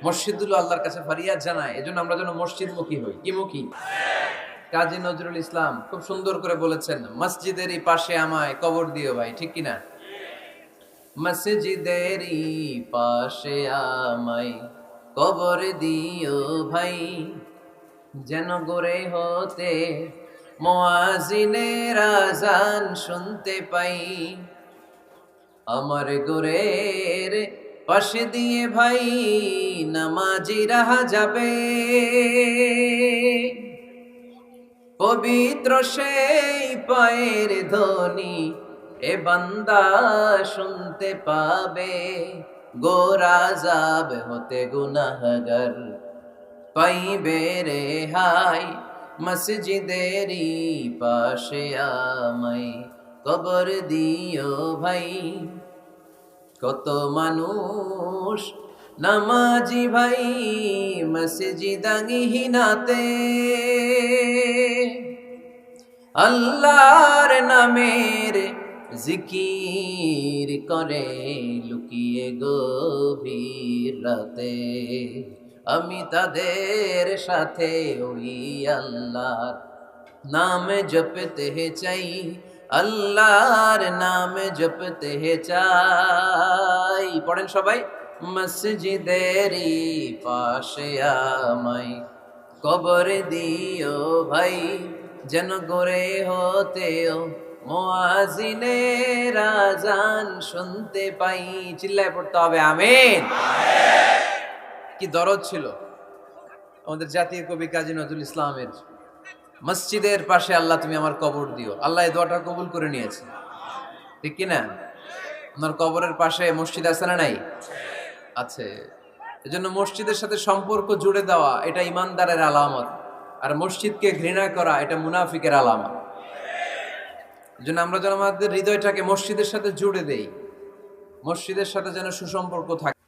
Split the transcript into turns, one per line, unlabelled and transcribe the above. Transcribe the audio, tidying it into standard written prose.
মসজিদগুলো আল্লাহর কাছে ফারিয়াদ জানায়, এজন্য আমরা যেন মসজিদমুখী হই। কি মুখী? কাজী নজরুল ইসলাম খুব সুন্দর করে বলেছেন, মসজিদেরই পাশে আমায় কবর দিও ভাই, ঠিক কিনা? মসজিদেরই পাশে আমায় কবর দিও ভাই, যেন গড়ে হতে মুয়াজ্জিনের আযান শুনতে পাই। আমার গোরের পাশে দিয়ে ভাই নামাজিরা যাবে, পবিত্র সেই পায়ের ধ্বনি এ বান্দা শুনতে পাবে। গোরা যাব হতে গুনাহগার পাইবে রেহাই, মসজিদেরই পাশে আমায় কবর দিও ভাই। কত মানুষ নামাজি ভাই মসজিদাঙ্গিহীনাতে, আল্লাহর নামের জিকির করে লুকিয়ে গভীর রাতে। আমি তাদের সাথে ওই আল্লাহর নাম জপতে চাই, আল্লাহর নাম জপতে চাই। পড়েন সবাই, মসজিদেরই পাশে আমায় কবর দিও ভাই, যেন গড়ে হতেও মুয়াজ্জিনের আযান শুনতে পাই। চিল্লায় পড়তে হবে আমিন। কি দরদ ছিল আমাদের জাতীয় কবি কাজী নজরুল ইসলামের, মসজিদের পাশে আল্লাহ তুমি আমার কবর দিও। আল্লাহ এই দোয়াটা কবুল করে নিয়েছে, ঠিক কিনা? আপনার কবরের পাশে মসজিদ আছে না নাই? আছে। এজন্য মসজিদের সাথে সম্পর্ক জুড়ে দেওয়া এটা ইমানদারের আলামত, আর মসজিদকে ঘৃণা করা এটা মুনাফিকের আলামত। এজন্য আমরা যেন আমাদের হৃদয়টাকে মসজিদের সাথে জুড়ে দেই, মসজিদের সাথে যেন সুসম্পর্ক থাকে।